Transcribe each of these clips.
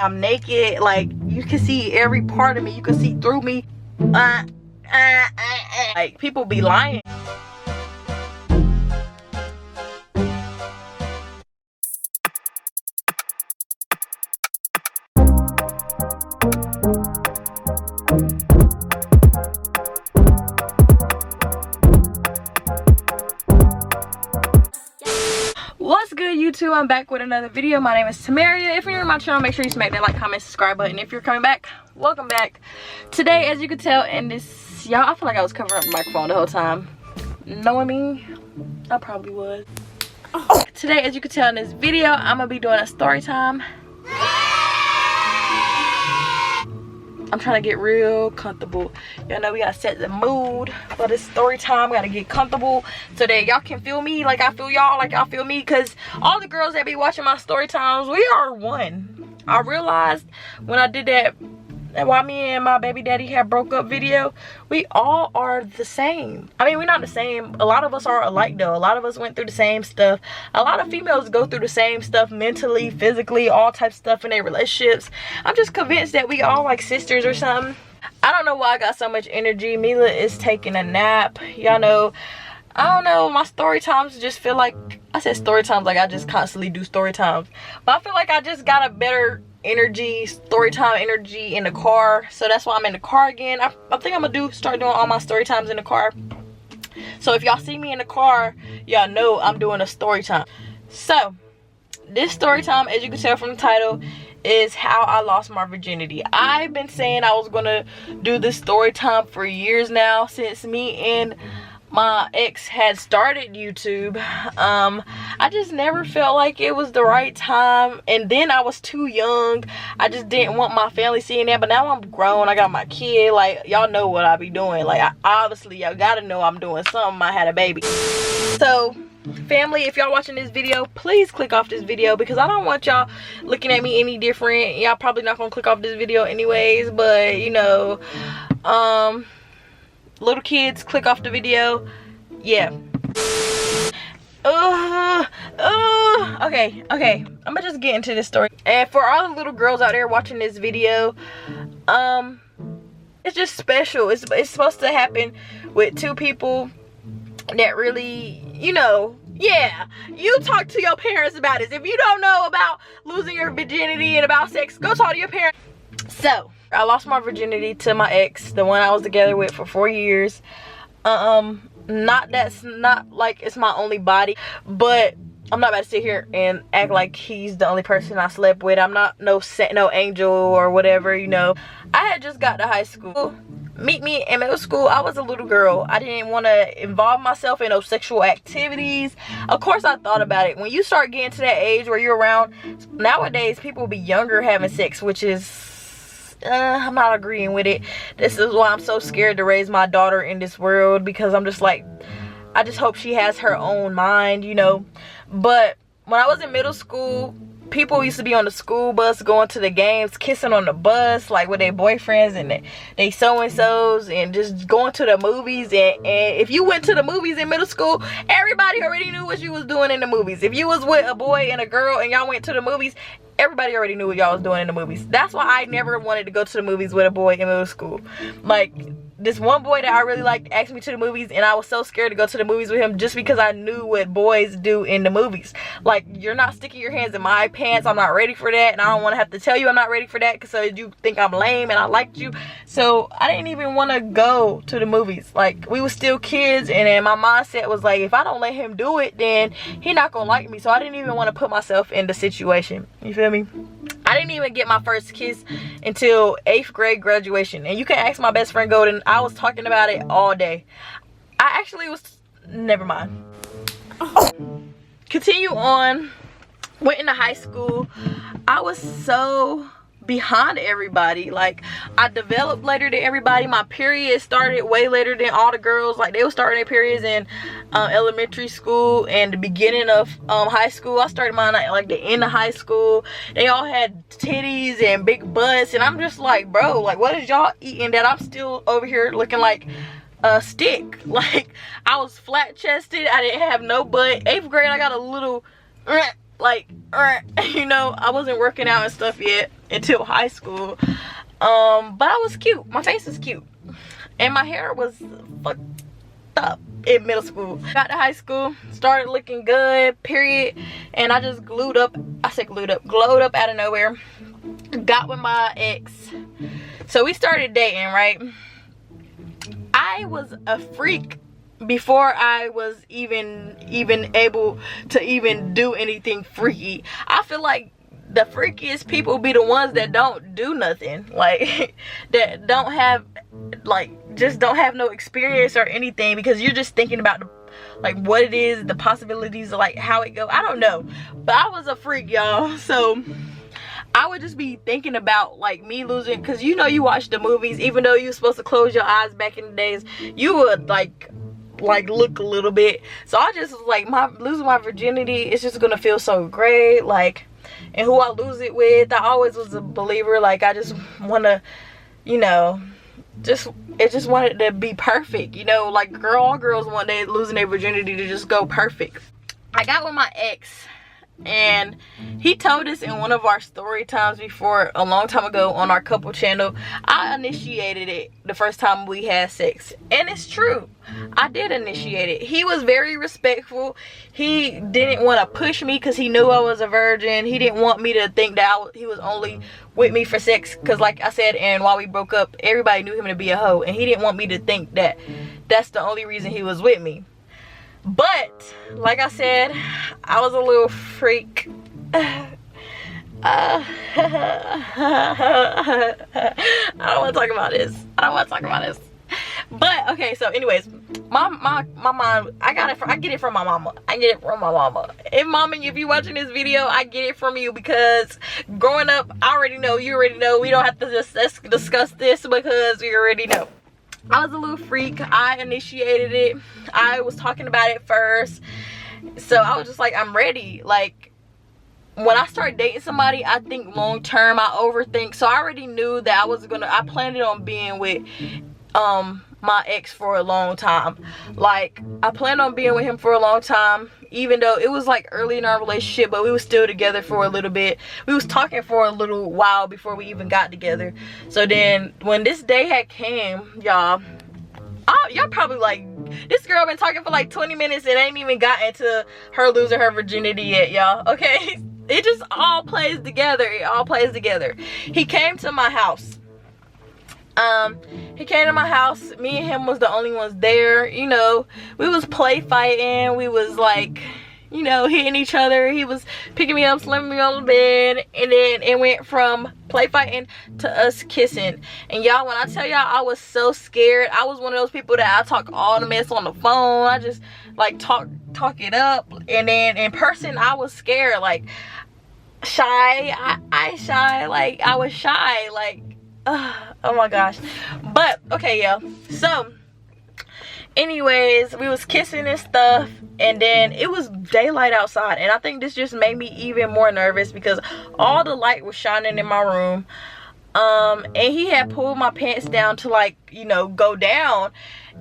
I'm naked, like you can see every part of me, you can see through me. Like people be lying. What's good, YouTube? I'm back with another video. My name is Itstammaria. If you're new to my channel, make sure you smack that like, comment, subscribe button. If you're coming back, welcome back. Today, as you can tell in this, y'all, I feel like I was covering up the microphone the whole time. Knowing me, I probably was. Today, as you can tell in this video, I'm gonna be doing a story time. I'm trying to get real comfortable. Y'all know we gotta set the mood for this story time. We gotta get comfortable so that y'all can feel me like I feel y'all, like y'all feel me. Because all the girls that be watching my story times, we are one. I realized when I did that, while me and my baby daddy had broke up video, we all are the same. I mean, we're not the same. A lot of us are alike though. A lot of us went through the same stuff. A lot of females go through the same stuff mentally, physically, all types of stuff in their relationships. I'm just convinced that we all like sisters or something. I don't know why I got so much energy. Mila is taking a nap. Y'all know, I don't know, my story times just feel like, I said story times like I just constantly do story times, but I feel like I just got a better energy, story time energy in the car. So that's why I'm in the car again. I think I'm gonna start doing all my story times in the car. So if y'all see me in the car, y'all know I'm doing a story time. So this story time, as you can tell from the title, is how I lost my virginity. I've been saying I was gonna do this story time for years now, since me and my ex had started YouTube. I just never felt like it was the right time, and then I was too young. I just didn't want my family seeing that. But now I'm grown, I got my kid, like y'all know what I be doing. Like obviously y'all gotta know I'm doing something. I had a baby. So family, if y'all watching this video, please click off this video, because I don't want y'all looking at me any different. Y'all probably not gonna click off this video anyways, but you know, little kids, click off the video. Yeah. Okay, I'm gonna just get into this story. And for all the little girls out there watching this video, it's just special. It's supposed to happen with two people that really, you know, yeah, you talk to your parents about this. If you don't know about losing your virginity and about sex, go talk to your parents. So I lost my virginity to my ex, the one I was together with for 4 years. That's not like it's my only body, but I'm not about to sit here and act like he's the only person I slept with. I'm not no angel or whatever, you know. I had just got to high school. Meet me in middle school, I was a little girl. I didn't want to involve myself in no sexual activities. Of course I thought about it. When you start getting to that age where you're around, nowadays people be younger having sex, which is I'm not agreeing with it. This is why I'm so scared to raise my daughter in this world, because I'm just like, I just hope she has her own mind, you know. But when I was in middle school, people used to be on the school bus going to the games, kissing on the bus like with their boyfriends and they so-and-sos, and just going to the movies. And if you went to the movies in middle school, everybody already knew what you was doing in the movies. If you was with a boy and a girl and y'all went to the movies, everybody already knew what y'all was doing in the movies. That's why I never wanted to go to the movies with a boy in middle school. Like, this one boy that I really liked asked me to the movies, and I was so scared to go to the movies with him just because I knew what boys do in the movies. Like, you're not sticking your hands in my pants. I'm not ready for that, and I don't want to have to tell you I'm not ready for that because so you think I'm lame and I liked you. So I didn't even want to go to the movies. Like, we were still kids, and then my mindset was like, if I don't let him do it, then he not gonna like me. So I didn't even want to put myself in the situation. You feel me? I didn't even get my first kiss until 8th grade graduation. And you can ask my best friend Golden. I was talking about it all day. I actually was, never mind. Continue on. Went into high school. I was so behind everybody. Like, I developed later than everybody. My period started way later than all the girls. Like, they were starting their periods in elementary school and the beginning of high school. I started mine at like the end of high school. They all had titties and big butts, and I'm just like, bro, like, what is y'all eating that I'm still over here looking like a stick? Like, I was flat chested. I didn't have no butt. 8th grade, I got a little like, you know, I wasn't working out and stuff yet until high school. But I was cute. My face was cute. And my hair was fucked up in middle school. Got to high school, started looking good, period. And I just glowed up out of nowhere. Got with my ex. So we started dating, right? I was a freak before I was even able to even do anything freaky. I feel like the freakiest people be the ones that don't do nothing, like that don't have, like, just don't have no experience or anything, because you're just thinking about the, like, what it is, the possibilities of, like, how it go. I don't know, but I was a freak, y'all. So I would just be thinking about, like, me losing, because you know, you watch the movies, even though you're supposed to close your eyes back in the days, you would like look a little bit. So I just was like, losing my virginity, it's just gonna feel so great, like, and who I lose it with. I always was a believer, like, I just want to, you know, just wanted to be perfect, you know, like, all girls want their losing their virginity to just go perfect. I got with my ex, and he told us in one of our story times before, a long time ago, on our couple channel. I initiated it the first time we had sex, and it's true, I did initiate it. He was very respectful. He didn't want to push me because he knew I was a virgin. He didn't want me to think that he was only with me for sex, because, like I said, and while we broke up, everybody knew him to be a hoe, and he didn't want me to think that that's the only reason he was with me. But like I said, I was a little freak. I don't want to talk about this. But okay, so anyways, my mom, I get it from my mama. And mama, if you're watching this video, I get it from you, because growing up, you already know. We don't have to just discuss this, because we already know. I was a little freak. I initiated it. I was talking about it first. So I was just like, I'm ready. Like, when I start dating somebody, I think long term, I overthink. So I already knew that I planned on being with my ex for a long time. Like, I planned on being with him for a long time, even though it was like early in our relationship, but we were still together for a little bit. We was talking for a little while before we even got together. So then when this day had came, y'all probably like, this girl been talking for like 20 minutes and ain't even gotten to her losing her virginity yet, y'all. Okay, it just all plays together. He came to my house. Me and him was the only ones there. You know, we was play fighting. We was like, you know, hitting each other. He was picking me up, slamming me on the bed, and then it went from play fighting to us kissing. And y'all, when I tell y'all, I was so scared. I was one of those people that I talk all the mess on the phone. I just like talk it up, and then in person I was scared, like shy. I shy, like I was shy, like. Oh my gosh. But okay, y'all, so anyways, we was kissing and stuff, and then it was daylight outside, and I think this just made me even more nervous because all the light was shining in my room. And he had pulled my pants down to, like, you know, go down,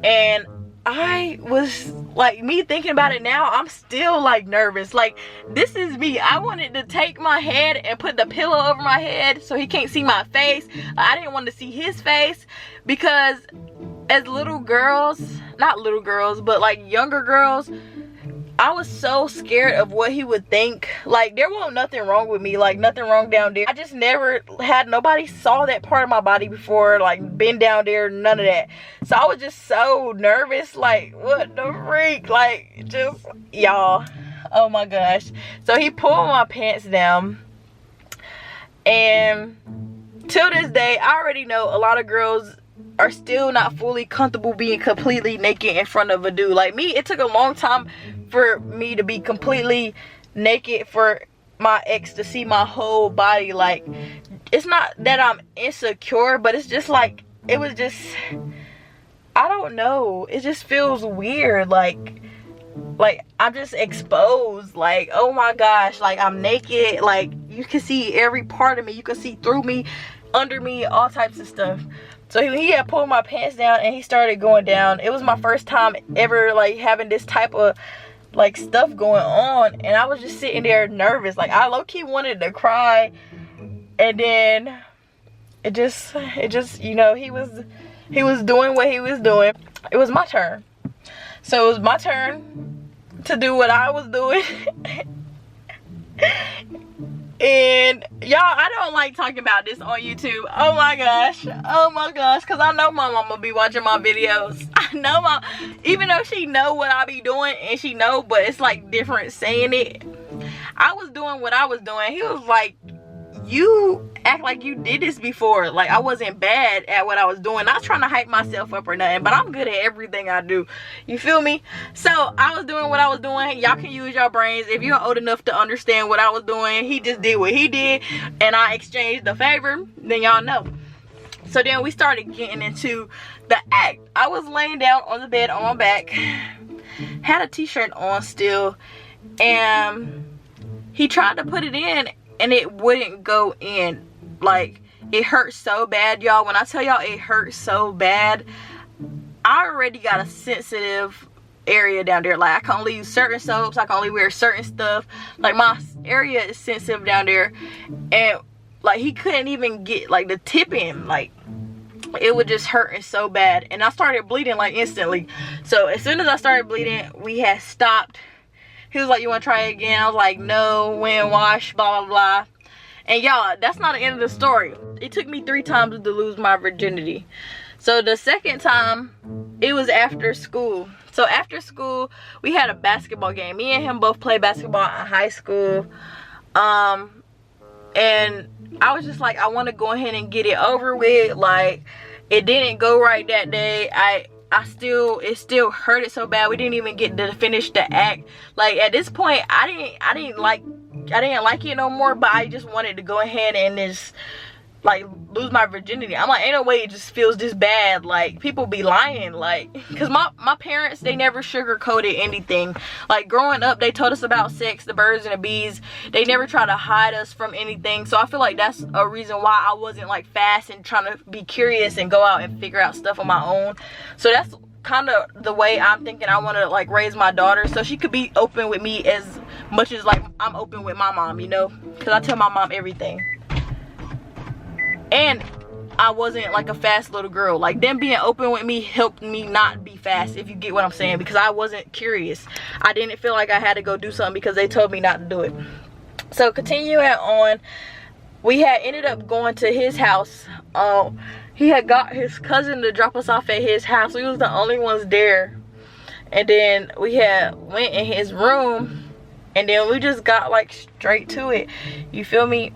and I was like, me thinking about it now, I'm still like nervous. Like, this is me. I wanted to take my head and put the pillow over my head so he can't see my face. I didn't want to see his face, because as little girls, not little girls, but like younger girls, I was so scared of what he would think. Like, there wasn't nothing wrong with me, like nothing wrong down there. I just never had, nobody saw that part of my body before, like been down there, none of that. So I was just so nervous, like, what the freak, like, just, y'all, oh my gosh. So he pulled my pants down, and till this day, I already know a lot of girls are still not fully comfortable being completely naked in front of a dude. Like me, it took a long time for me to be completely naked for my ex to see my whole body. Like, it's not that I'm insecure, but it's just like, it was just, I don't know, it just feels weird. Like I'm just exposed, like, oh my gosh, like I'm naked, like you can see every part of me, you can see through me, under me, all types of stuff. So he had pulled my pants down and he started going down. It was my first time ever like having this type of like stuff going on, and I was just sitting there nervous. Like I low-key wanted to cry, and then it just you know, he was doing what he was doing. It was my turn. So it was my turn to do what I was doing. And y'all, I don't like talking about this on YouTube. Oh my gosh, because I know my mama be watching my videos. I know even though she know what I be doing, and she know, but it's like different saying it. I was doing what I was doing. He was like, you act like you did this before. Like I wasn't bad at what I was doing. Not trying to hype myself up or nothing, but I'm good at everything I do. You feel me? So I was doing what I was doing. Y'all can use your brains if you're old enough to understand what I was doing. He just did what he did, and I exchanged the favor. Then y'all know. So then we started getting into the act. I was laying down on the bed on my back, had a t-shirt on still, and he tried to put it in, and it wouldn't go in. Like, it hurt so bad, y'all. When I tell y'all it hurt so bad, I already got a sensitive area down there. Like, I can only use certain soaps, I can only wear certain stuff. Like, my area is sensitive down there, and like he couldn't even get like the tip in. Like, it was just hurting so bad, and I started bleeding like instantly. So as soon as I started bleeding, we had stopped. He was like, you want to try it again? I was like, no, wind wash, blah blah blah. And y'all, that's not the end of the story. It took me 3 times to lose my virginity. So the second time, it was after school. So after school, we had a basketball game. Me and him both played basketball in high school. And I was just like, I want to go ahead and get it over with. Like, it didn't go right that day. It still hurted so bad. We didn't even get to finish the act. Like, at this point, I didn't like it no more, but I just wanted to go ahead and just like lose my virginity. I'm like, ain't no way it just feels this bad. Like, people be lying. Like, because my parents, they never sugarcoated anything. Like, growing up, they told us about sex, the birds and the bees. They never try to hide us from anything. So I feel like that's a reason why I wasn't like fast and trying to be curious and go out and figure out stuff on my own. So that's kind of the way I'm thinking I want to like raise my daughter, so she could be open with me as much as like I'm open with my mom, you know, because I tell my mom everything. And I wasn't like a fast little girl. Like, them being open with me helped me not be fast, if you get what I'm saying, because I wasn't curious. I didn't feel like I had to go do something because they told me not to do it. So continuing on, we had ended up going to his house. He had got his cousin to drop us off at his house. We was the only ones there. And then we had went in his room, and then we just got like straight to it. You feel me?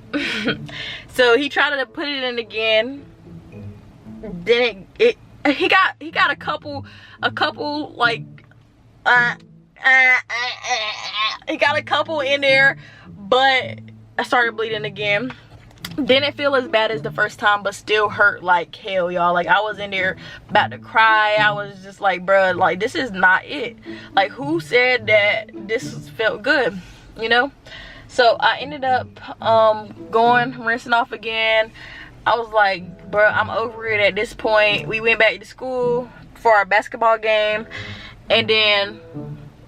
So he tried to put it in again. Then he got a couple like he got a couple in there, but I started bleeding again. Didn't feel as bad as the first time, but still hurt like hell, y'all. Like, I was in there about to cry. I was just like, bruh, like, this is not it. Like, who said that this felt good, you know? So I ended up rinsing off again. I was like, bruh, I'm over it at this point. We went back to school for our basketball game, and then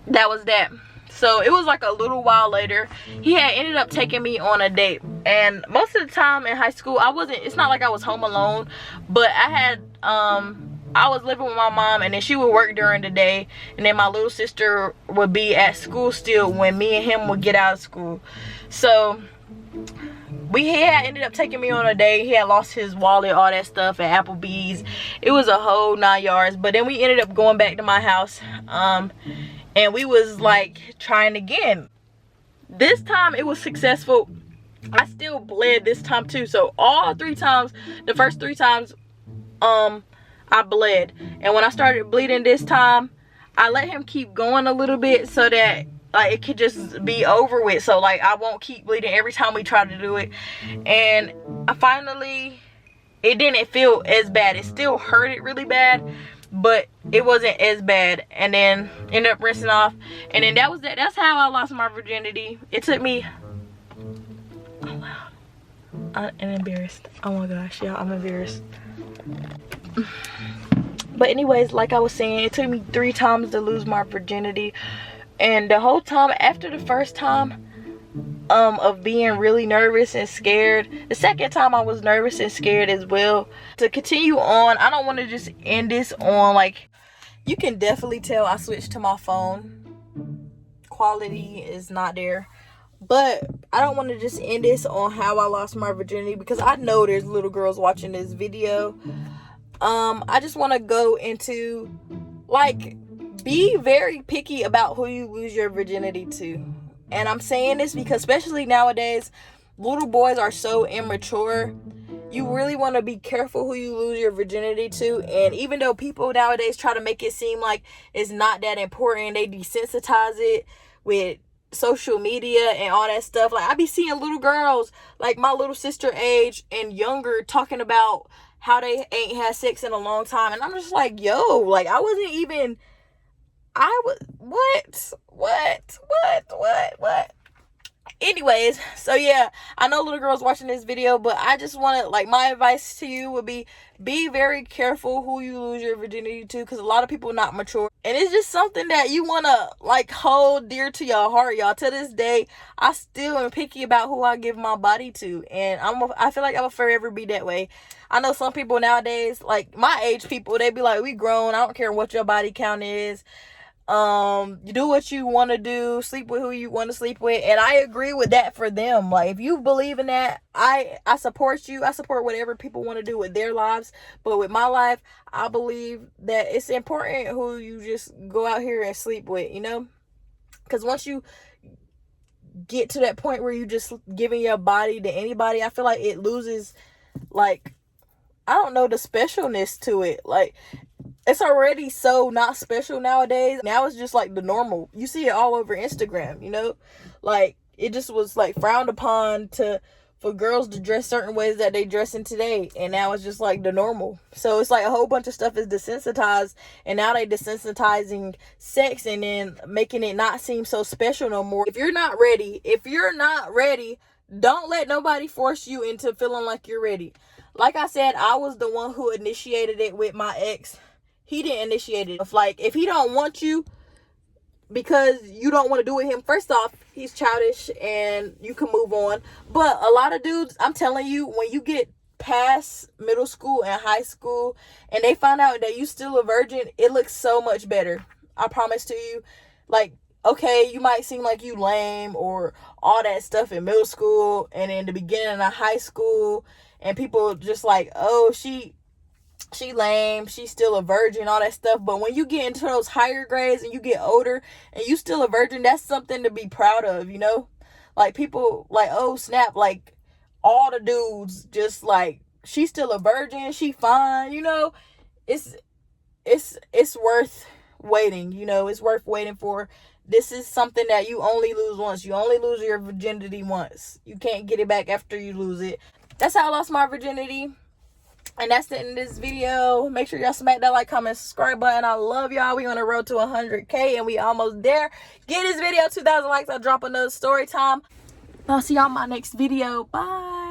that was that. So it was like a little while later, he had ended up taking me on a date. And most of the time in high school, it's not like I was home alone, but I was living with my mom, and then she would work during the day, and then my little sister would be at school still when me and him would get out of school. So he had ended up taking me on a date. He had lost his wallet, all that stuff at Applebee's. It was a whole 9 yards. But then we ended up going back to my house, and we was like trying again. This time it was successful. I still bled this time too. So all 3 times, the first 3 times, I bled. And when I started bleeding this time, I let him keep going a little bit so that like it could just be over with. So like I won't keep bleeding every time we try to do it. And I finally, it didn't feel as bad. It still hurted really bad, but it wasn't as bad. And then ended up rinsing off, and then that was that. That's how I lost my virginity. It took me, oh wow, I'm embarrassed. Oh my gosh, y'all, I'm embarrassed. But anyways, like I was saying, it took me 3 times to lose my virginity, And the whole time, after the first time of being really nervous and scared, the second time I was nervous and scared as well. To continue on, I don't want to just end this on, like, you can definitely tell I switched to my phone. Quality is not there. But I don't want to just end this on how I lost my virginity, because I know there's little girls watching this video. I just want to go into, like, be very picky about who you lose your virginity to. And I'm saying this because especially nowadays, little boys are so immature. You really want to be careful who you lose your virginity to. And even though people nowadays try to make it seem like it's not that important, they desensitize it with social media and all that stuff. Like, I be seeing little girls, like my little sister age and younger, talking about how they ain't had sex in a long time. And I'm just like, yo, like, I wasn't even, what? Anyways, so yeah, I know little girls watching this video, but I just want to, like, my advice to you would be very careful who you lose your virginity to, because a lot of people are not mature, and it's just something that you want to, like, hold dear to your heart, y'all. To this day, I still am picky about who I give my body to, and I feel like I will forever be that way. I know some people nowadays, like my age people, they be like, we grown, I don't care what your body count is. You do what you want to do, sleep with who you want to sleep with, and I agree with that for them. Like, if you believe in that, I support you. I support whatever people want to do with their lives, but with my life, I believe that it's important who you just go out here and sleep with, you know, because once you get to that point where you just giving your body to anybody, I feel like it loses, like, I don't know, the specialness to it. Like, it's already so not special nowadays. Now it's just like the normal. You see it all over Instagram, you know? Like, it just was like frowned upon for girls to dress certain ways that they dress in today. And now it's just like the normal. So it's like a whole bunch of stuff is desensitized. And now they desensitizing sex and then making it not seem so special no more. If you're not ready, don't let nobody force you into feeling like you're ready. Like I said, I was the one who initiated it with my ex. He didn't initiate it. Like, if he don't want you because you don't want to do with him, first off, he's childish and you can move on. But a lot of dudes, I'm telling you, when you get past middle school and high school and they find out that you still a virgin, it looks so much better. I promise to you. Like, okay, you might seem like you lame or all that stuff in middle school and in the beginning of high school, and people just like, oh, she lame, she's still a virgin, all that stuff. But when you get into those higher grades and you get older and you still a virgin, that's something to be proud of, you know? Like, people like, oh snap, like all the dudes just like, she's still a virgin, she fine, you know? It's worth waiting, you know? It's worth waiting for. This is something that you only lose once. You only lose your virginity once. You can't get it back after you lose it. That's how I lost my virginity. And that's the end of this video. Make sure y'all smack that like, comment, subscribe button. I love y'all. We on the road to 100K and we almost there. Get this video 2,000 likes. I'll drop another story time. I'll see y'all in my next video. Bye.